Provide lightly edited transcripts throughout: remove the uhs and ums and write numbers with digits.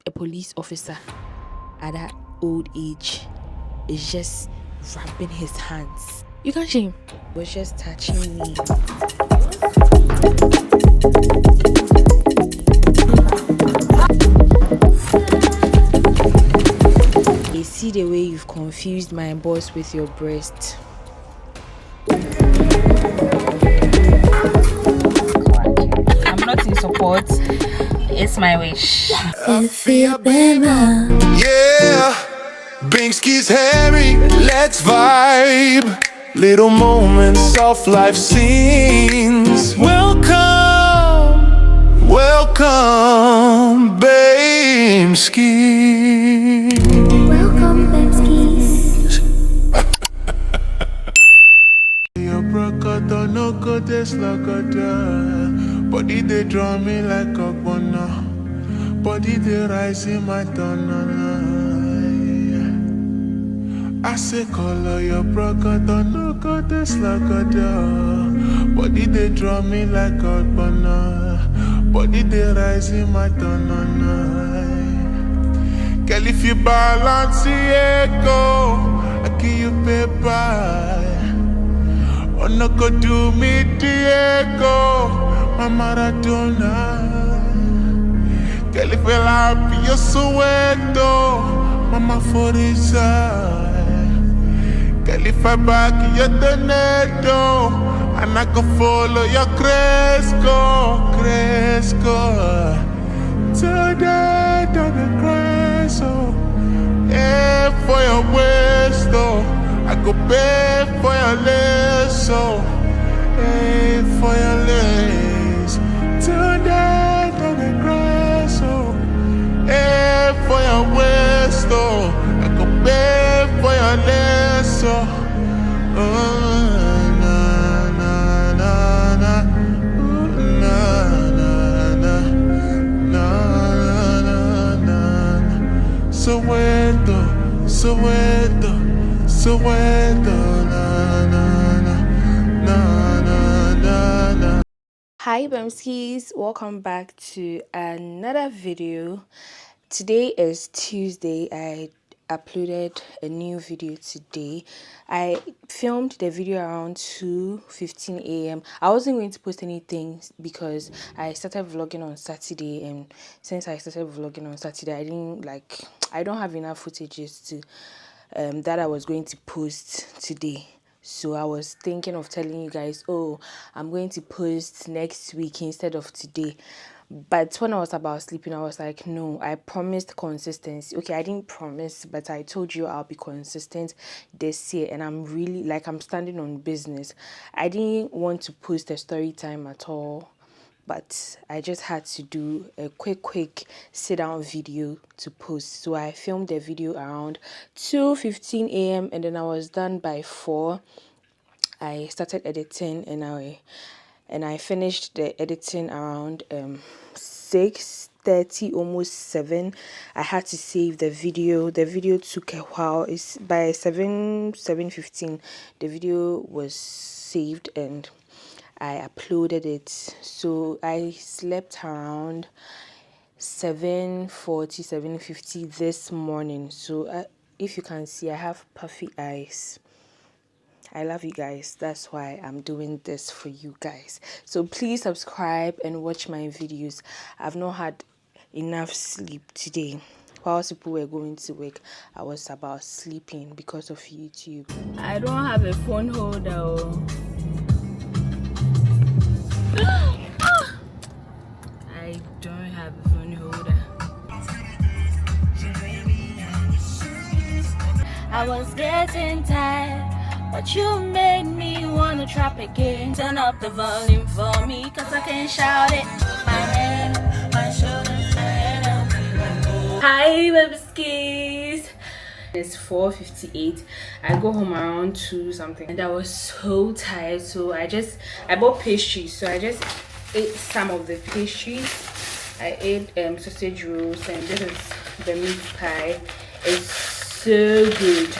a police officer at that old age is just rubbing his hands. You can't shame. He was just touching me. You see the way you've confused my boss with your breast. I'm not in support. It's my wish. Yeah, Binkski's Harry, let's vibe. Little moments of life scenes. Welcome, welcome, Binkski. Welcome, Binkskis. Your brother no go this like a body they draw me like a bona. Body they rise in my tongue. I say color your brother no go this like a body they draw me like a bona. Body they rise in my tongue. Girl, if you balance the go, I give you paper. Oh, no go do me Diego, my Maradona. Girl, if you happy, you're Soweto, mama for his eye. Girl, if I back, you're the Neto, and I can follow your Cresco. Today, to the Cresco. Yeah, for your waist, oh. I go pay for your lace, oh. Hey, for your lace. Today, to the grass, oh. Hey, for your waist, oh. I go pay for your lace, oh. Oh, na, na, na, na. Ooh, na, na, na. Na, na, na, na. Soweto, Soweto. Hi Bamskis, welcome back to another video. Today is Tuesday. I uploaded a new video today. I filmed the video around 2:15 a.m. I wasn't going to post anything because I started vlogging on Saturday, and since I started vlogging on Saturday, I don't have enough footages to that I was going to post today. So I was thinking of telling you guys, oh, I'm going to post next week instead of today. But when I was about sleeping, I was like, no, I promised consistency. Okay, I didn't promise, but I told you I'll be consistent this year, and I'm really, I'm standing on business. I didn't want to post a story time at all, but I just had to do a quick sit down video to post. So I filmed the video around 2:15 a.m. and then I was done by 4. I started editing and I finished the editing around 6:30, almost 7. I had to save the video. The video took a while. It's by 7:15 the video was saved and I uploaded it. So I slept around 7:40, 7:50 this morning. So if you can see, I have puffy eyes. I love you guys. That's why I'm doing this for you guys. So please subscribe and watch my videos. I've not had enough sleep today. While people were going to work, I was about sleeping because of YouTube. I don't have a phone holder. I don't have a phone holder. I was getting tired, but you made me wanna trap again. Turn up the volume for me, cause I can shout it. My head, my shoulders, my head up. Hi babies. It's 4:58. I go home around 2 something and I was so tired, so I bought pastries. So I just ate some of the pastries. I ate sausage rolls, and this is the meat pie. It's so good.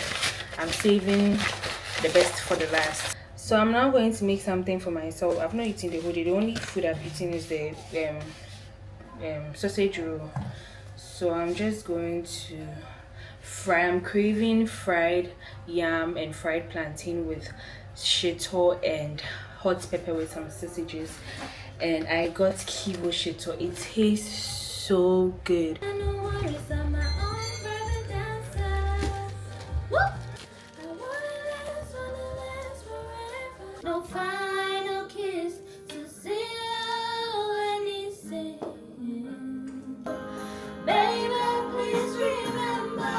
I'm saving the best for the last. So I'm now going to make something for myself. I've not eaten the whole day. The only food I've eaten is the sausage roll. So I'm just going to fry. I'm craving fried yam and fried plantain with shito and hot pepper with some sausages. And I got kibo shito. It tastes so good. No final kiss to seal anything. Baby, please remember.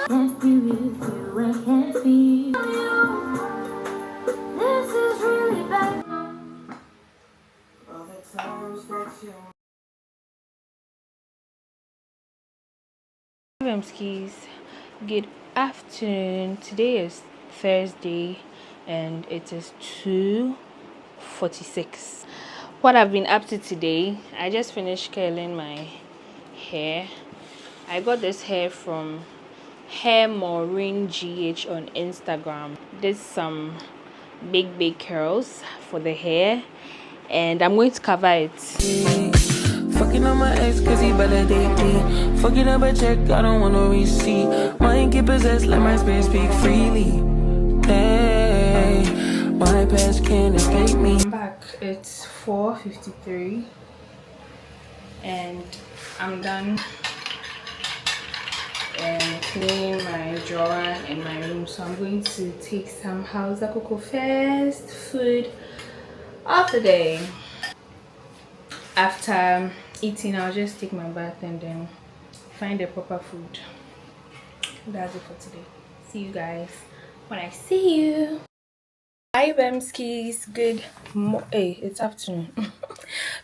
Can't be with you, I can't feel you. This is really bad. All the times that you Skis. Good afternoon. Today is Thursday and it is 2:46. What I've been up to today, I just finished curling my hair. I got this hair from Hair Maureen GH on Instagram. There's some big curls for the hair and I'm going to cover it. Fucking on my ex cause he validate me. Fucking up a check, I don't want no receipt. Mind get possessed, let my spirit speak freely. Hey, my past can't escape me. I'm back. It's 4:53 and I'm done and cleaning my drawer in my room. So I'm going to take some Hausa Cocoa fast food of the day. After eating, I'll just take my bath and then find the proper food. That's it for today. See you guys when I see you. Hi Bemskis, hey, it's afternoon.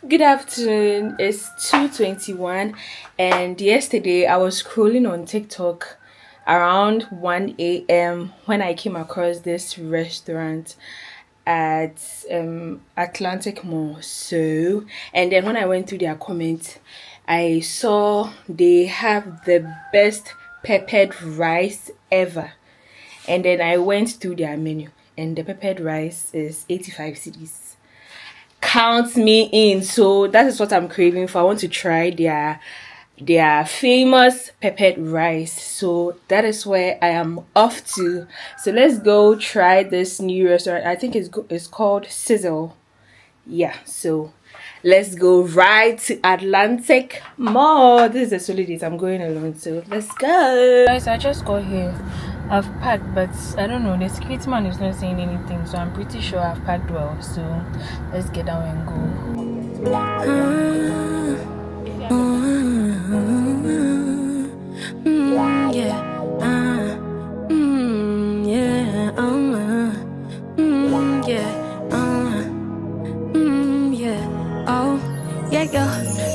Good afternoon. It's 2:21 and yesterday I was scrolling on TikTok around 1 a.m. when I came across this restaurant at Atlantic Mall. So, and then when I went through their comments, I saw they have the best peppered rice ever. And then I went through their menu and the peppered rice is 85 cedis. Count me in. So that is what I'm craving for. I want to try their famous peppered rice. So that is where I am off to. So let's go try this new restaurant. I think it's called Sizzle. Yeah, so let's go right to Atlantic Mall. This is the solid date I'm going alone, so let's go. Guys, I just got here. I've packed, but I don't know, the security man is not saying anything, so I'm pretty sure I've packed well. So let's get down and go.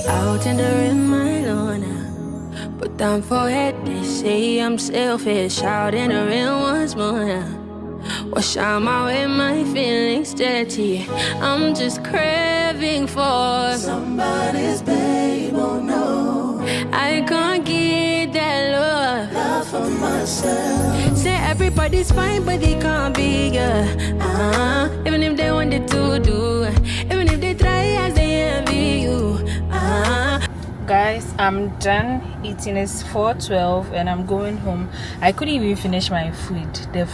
Out in the rim, my lona. Put down forehead, they say I'm selfish. Out in the rim once more. Wash out my way, my feelings dirty. I'm just craving for somebody's babe, oh no. I can't get that love for myself. Say everybody's fine, but they can't be, even if they wanted to do, even if they try as they envy you. Guys, I'm done eating. It's 4:12 and I'm going home. I couldn't even finish my food. The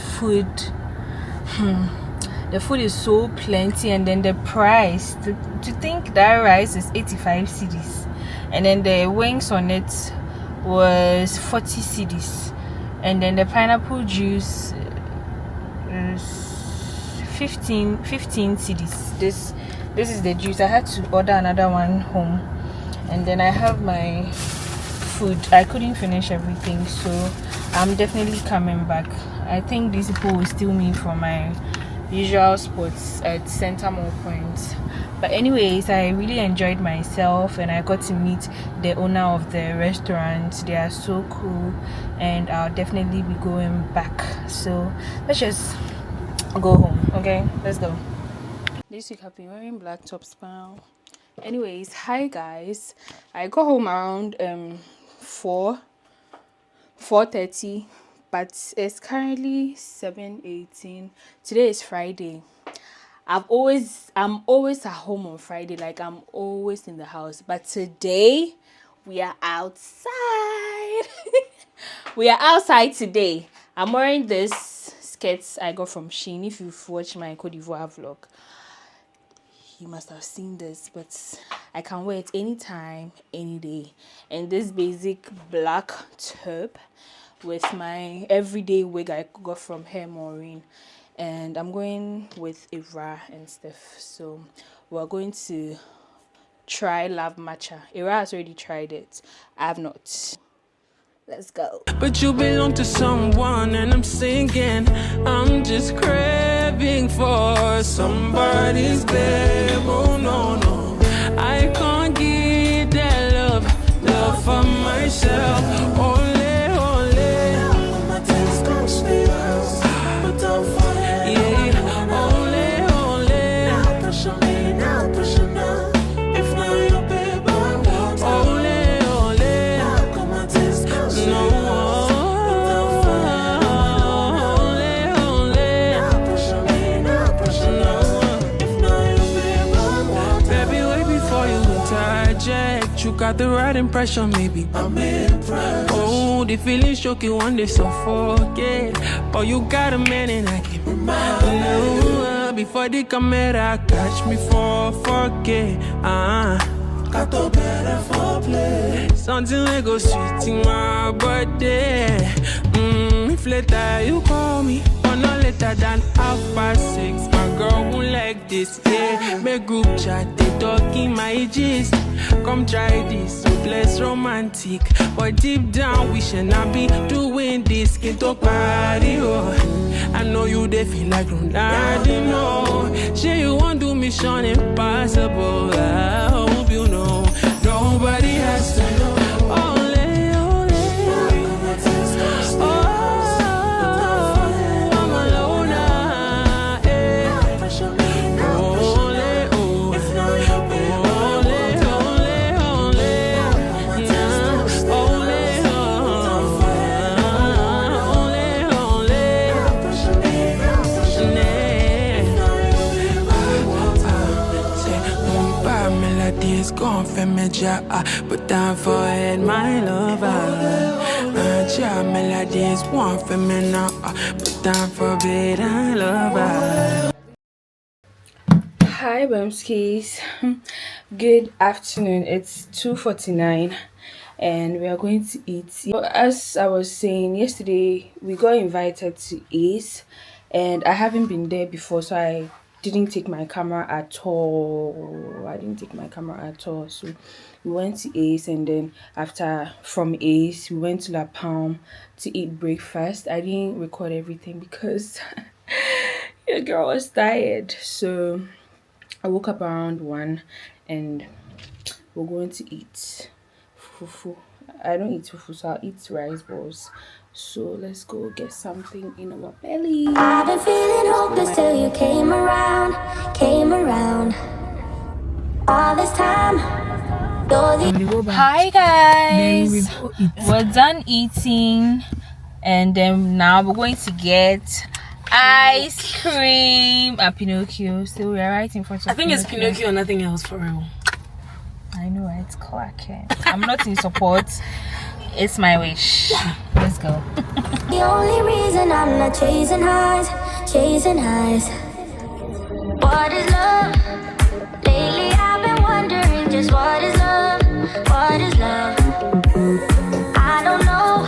food is so plenty, and then the price, to think that rice is 85 cedis and then the wings on it was 40 cedis, and then the pineapple juice is 15 cedis. This is the juice. I had to order another one home, and then I have my food. I couldn't finish everything, so I'm definitely coming back. I think these people will steal me from my usual spots at Center Mall Point. But anyways, I really enjoyed myself and I got to meet the owner of the restaurant. They are so cool and I'll definitely be going back. So let's just go home. Okay, let's go. This week I've been wearing black top span. Anyways, hi guys. I got home around 4:30, but it's currently 7:18. Today is Friday. I'm always at home on Friday, like I'm always in the house. But today we are outside. We are outside today. I'm wearing this skirts I got from Shein. If you've watched my Cote d'Ivoire vlog, you must have seen this, but I can wear it anytime, any day. And this basic black top with my everyday wig I got from Hair Maureen. And I'm going with Ira and stuff. So we're going to try Love Matcha. Ira has already tried it. I have not. Let's go. But you belong to someone, and I'm singing. I'm just craving for somebody's babe. Oh no, no, I can't get that love for myself. Ole, ole. Yeah, ole, ole. If not your babe, I want ole, ole. No, ole, ole. Baby, wait before you interject. You got the right impression, maybe I'm impressed. Oh, the feeling shook you one day, so forget. But you got a man and I can't remember. No, before the camera catch me for forget. Got to better for play. Something like go sweet in my birthday. If later you call me, or no later than 6:30. My girl won't like this, yeah. Make group chat, they talking my gist. Come try this, so less romantic. But deep down, we should not be doing this. Get to party, oh. I know you they feel like Ronaldinho. Say you want to mission impossible. I hope you know. Nobody has to know. Ole, ole. Oh, I'm alone now, eh. Ole, oh. Ole, ole, ole. Nah, ole, melodies gone for me, but down for it, my lover. Ja, melodies want for me now, but down for it, I love her. Hi Bamskis. Good afternoon. It's 2:49 and we are going to eat. As I was saying yesterday, we got invited to Ace and I haven't been there before, so I didn't take my camera at all. So we went to Ace, and then from Ace we went to La Palm to eat breakfast. I didn't record everything because your girl was tired, so I woke up around 1 and we're going to eat fufu. I don't eat fufu, so I'll eat rice balls. So let's go get something in our belly. I've been feeling hopeless till you came around. All this time, Hi guys, we're done eating and then now we're going to get ice cream at Pinocchio. So we're right in front of I think it's Pinocchio and nothing else for real. I know, it's clacking. I'm not in support. It's my wish. Let's go. the only reason I'm not chasing highs. What is love? Lately I've been wondering just what is love? What is love? I don't know.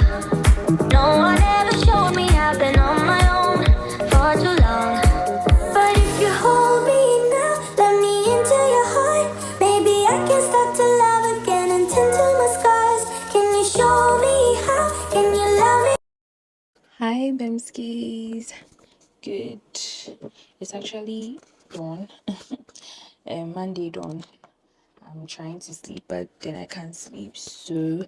No one ever showed me. I've been on my own for too long. But if you hold me now, let me into your heart. Maybe I can start to love again and tend to my scars. Can you show me how? Can you love me? Hi Bemskis. Good. It's actually dawn. Monday dawn. I'm trying to sleep, but then I can't sleep. So,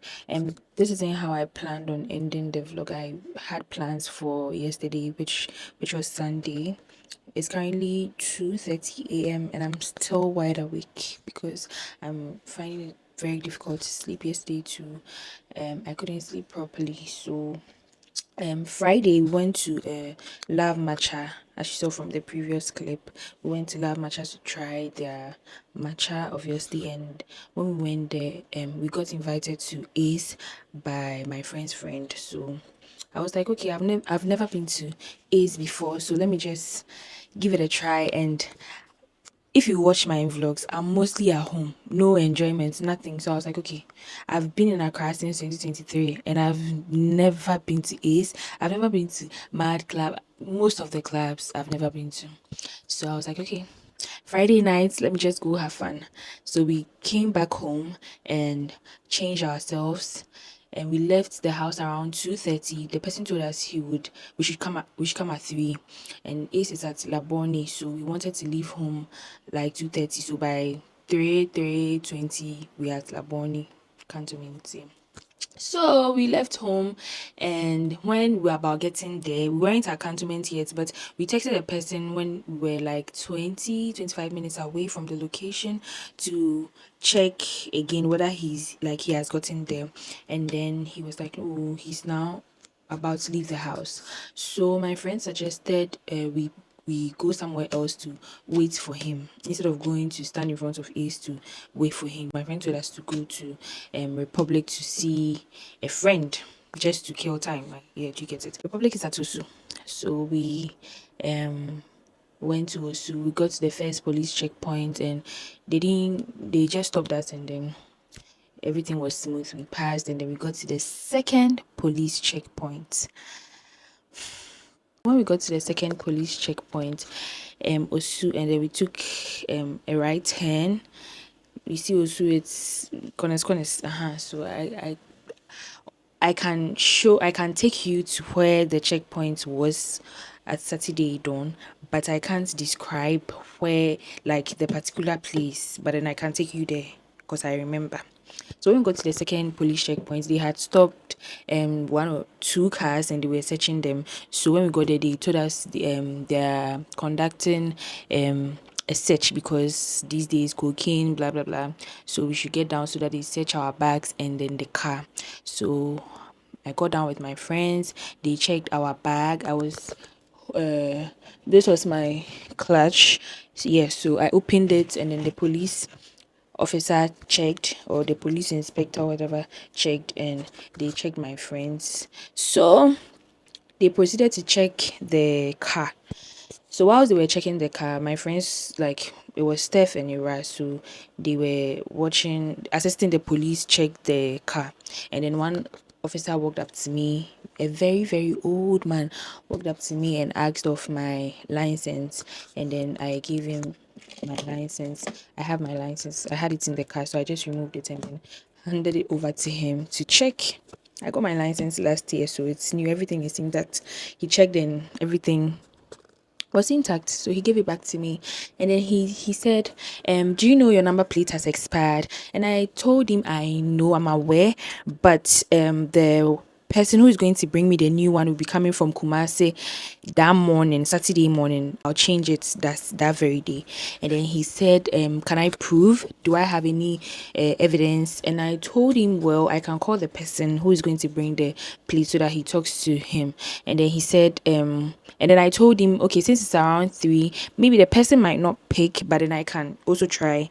this isn't how I planned on ending the vlog. I had plans for yesterday, which was Sunday. It's currently 2:30 a.m. and I'm still wide awake because I'm finding it very difficult to sleep yesterday too. I couldn't sleep properly. So, Friday we went to Love Matcha as you saw from the previous clip. We went to Lab Matcha to try their matcha, obviously, and when we went there, we got invited to Ace by my friend's friend. So I was like, okay, I've never been to Ace before, so let me just give it a try. And if you watch my vlogs, I'm mostly at home, no enjoyment, nothing. So I was like, okay, I've been in Accra since 2023 and I've never been to Ace. I've never been to Mad Club. Most of the clubs I've never been to. So I was like, okay, Friday nights, let me just go have fun. So we came back home and changed ourselves, and we left the house around 2:30. The person told us we should come at 3, and Ace is at Labone, so we wanted to leave home like 2:30. So by 3:20 we are at Labone cantonment. So we left home, and when we were about getting there, we weren't at cantonment yet, but we texted a person when we were like 25 minutes away from the location to check again whether he has gotten there. And then he was like, oh, he's now about to leave the house. So my friend suggested we go somewhere else to wait for him instead of going to stand in front of Ace to wait for him. My friend told us to go to Republic to see a friend just to kill time. Like, yeah, do you get it? Republic is at Osu. So we went to Osu. We got to the first police checkpoint and they just stopped us, and then everything was smooth. We passed, and then we got to the second police checkpoint. When we got to the second police checkpoint, Osu, and then we took a right turn. You see Osu, it's corners. So I can take you to where the checkpoint was at Saturday dawn, but I can't describe where, like, the particular place, but then I can take you there because I remember. So when we got to the second police checkpoint, they had stopped one or two cars and they were searching them. So when we got there, they told us they're conducting a search because these days cocaine, blah blah blah. So we should get down so that they search our bags and then the car. So I got down with my friends. They checked our bag. This was my clutch. So I opened it, and then the police officer checked, or the police inspector, whatever, checked, and they checked my friends. So they proceeded to check the car. So whilst they were checking the car, my friends, like, it was Steph and Ira, so they were assisting the police check the car. And then one officer walked up to me, a very, very old man, walked up to me and asked of my license. And then I gave him my license. I have my license. I had it in the car, so I just removed it and then handed it over to him to check. I got my license last year, so it's new. Everything is intact. He checked and everything was intact, so he gave it back to me. And then he said, do you know your number plate has expired? And I told him, I know, I'm aware, but the person who is going to bring me the new one will be coming from Kumasi that morning, Saturday morning. I'll change it that very day. And then he said, can I prove? Do I have any evidence? And I told him, well, I can call the person who is going to bring the plate so that he talks to him. And then he said, and then I told him, okay, since it's around 3, maybe the person might not pick, but then I can also try,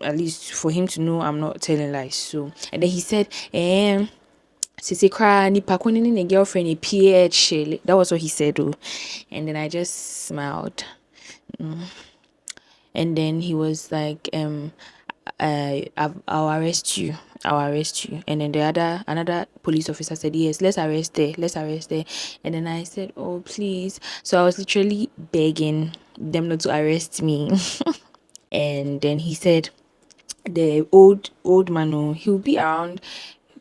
at least for him to know I'm not telling lies. So, and then he said, Sisi cry nipa ko ne girlfriend a PH. That was what he said, oh. And then I just smiled. And then he was like, I'll arrest you. I'll arrest you. And then another police officer said, yes, let's arrest her. Let's arrest her. And then I said, oh, please. So I was literally begging them not to arrest me. And then he said, the old man, oh, he'll be around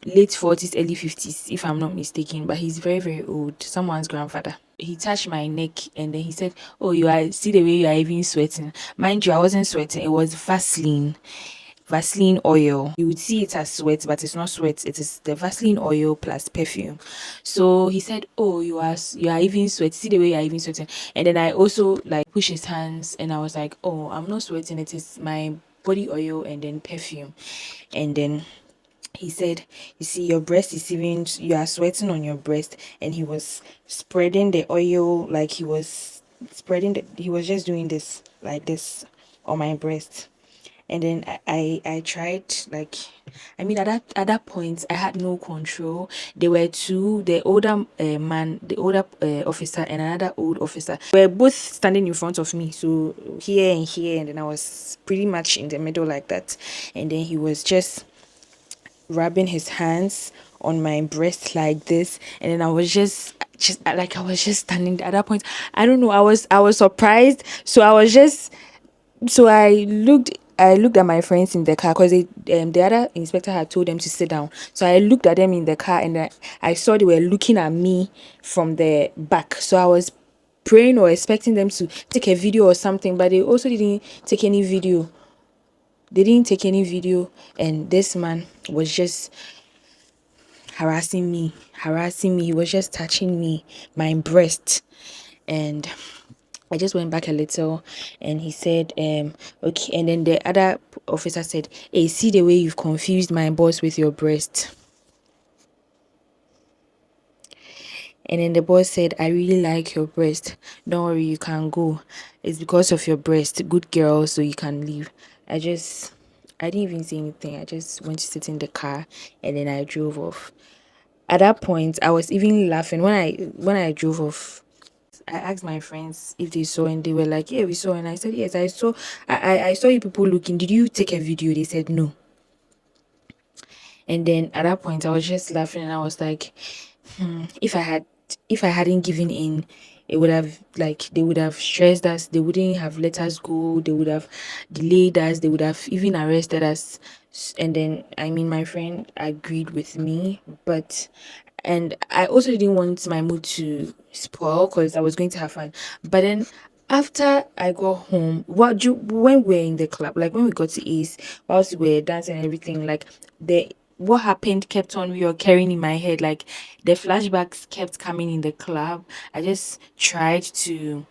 late 40s, early 50s, if I'm not mistaken, but he's very, very old, someone's grandfather. He touched my neck and then he said, oh, see the way you are even sweating. Mind you, I wasn't sweating, it was Vaseline oil. You would see it as sweat, but it's not sweat. It is the Vaseline oil plus perfume. So he said, oh, you are even sweating. See the way you are even sweating. And then I also like push his hands and I was like, oh, I'm not sweating. It is my body oil and then perfume. And then he said, you see, your breast is even, you are sweating on your breast. And he was spreading the oil, like he was he was just doing this like this on my breast. And then I tried, like, I mean, at that point I had no control. There were two, the older man, the older officer, and another old officer. They were both standing in front of me, so here and here, and then I was pretty much in the middle like that. And then he was just rubbing his hands on my breast like this, and then I was just like, I was just standing at that point. I don't know, I was surprised, so I was just so I looked at my friends in the car, because the other inspector had told them to sit down. So I looked at them in the car, and I saw they were looking at me from the back. So I was praying or expecting them to take a video or something, but they also didn't take any video. They didn't take any video, and this man was just harassing me. He was just touching me, my breast, and I just went back a little, and he said, okay. And then the other officer said, hey, see the way you've confused my boss with your breast. And then the boss said, I really like your breast. Don't worry, you can go. It's because of your breast. Good girl, so you can leave. I didn't even say anything. I just went to sit in the car, and then I drove off. At that point, I was even laughing when I drove off. I asked my friends if they saw, and they were like, yeah, we saw. And I said, yes, I saw. I saw you people looking. Did you take a video? They said no. And then at that point, I was just laughing, and I was like, if I hadn't given in, it would have, like, they would have stressed us. They wouldn't have let us go. They would have delayed us. They would have even arrested us. And then, I mean, my friend agreed with me, but and I also didn't want my mood to spoil, because I was going to have fun. But then after I got home, when we were in the club, like when we got to Ace, whilst we were dancing and everything, like, the what happened kept on reoccurring in my head. Like, the flashbacks kept coming in the club. I just tried to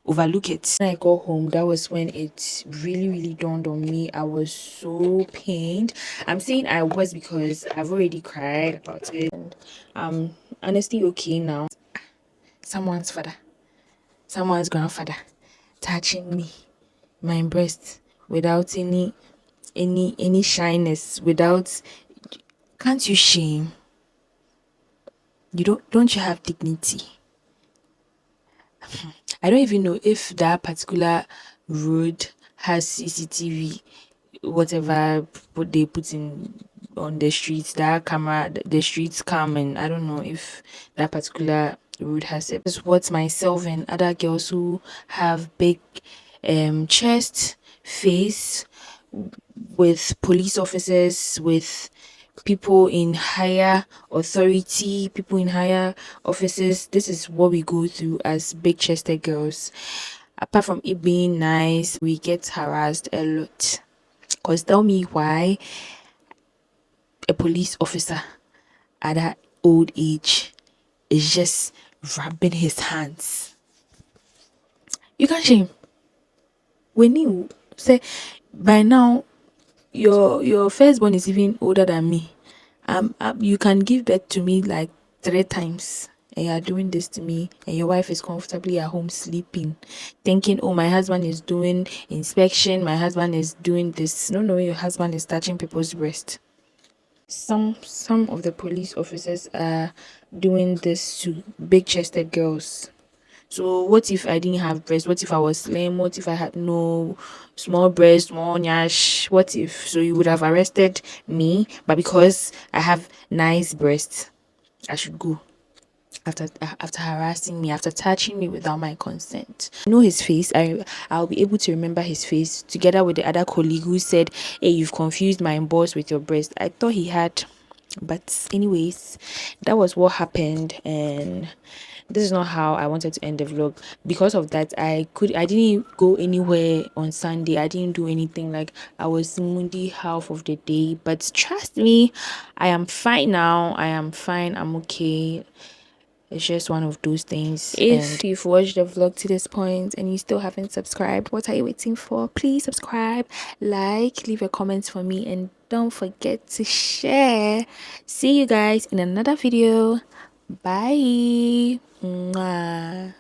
overlook it. When I got home, that was when it really, really dawned on me. I was so pained. I'm saying I was, because I've already cried about it. And I'm honestly okay now. Someone's father, someone's grandfather touching me, my breast, without any shyness, without, can't you shame? You don't you have dignity? I don't even know if that particular road has CCTV, whatever they put in on the streets, that camera, the streets cam, and I don't know if that particular road has it. This is what myself and other girls who have big chest, face, with police officers, with people in higher authority, people in higher offices. This is what we go through as big chested girls. Apart from it being nice, we get harassed a lot. Because tell me why a police officer at that old age is just rubbing his hands. You can't shame. When you say, by now, your firstborn is even older than me. You can give birth to me like 3 times, and you are doing this to me, and your wife is comfortably at home sleeping, thinking, oh, my husband is doing inspection, my husband is doing this. No, your husband is touching people's breast. Some of the police officers are doing this to big chested girls. So what if I didn't have breast? What if I was slim? What if I had no small breast, small nyash? What if? So you would have arrested me, but because I have nice breasts, I should go after harassing me, after touching me without my consent. I know his face. I'll be able to remember his face, together with the other colleague who said, hey, you've confused my boss with your breast. I thought he had, but anyways, that was what happened, and this is not how I wanted to end the vlog. Because of that, I didn't go anywhere on Sunday. I didn't do anything. Like, I was moody half of the day, but trust me, I am fine now. I am fine. I'm okay. It's just one of those things. If you've watched the vlog to this point and you still haven't subscribed, what are you waiting for? Please subscribe, like, leave a comment for me, and don't forget to share. See you guys in another video. Bye. Mwah.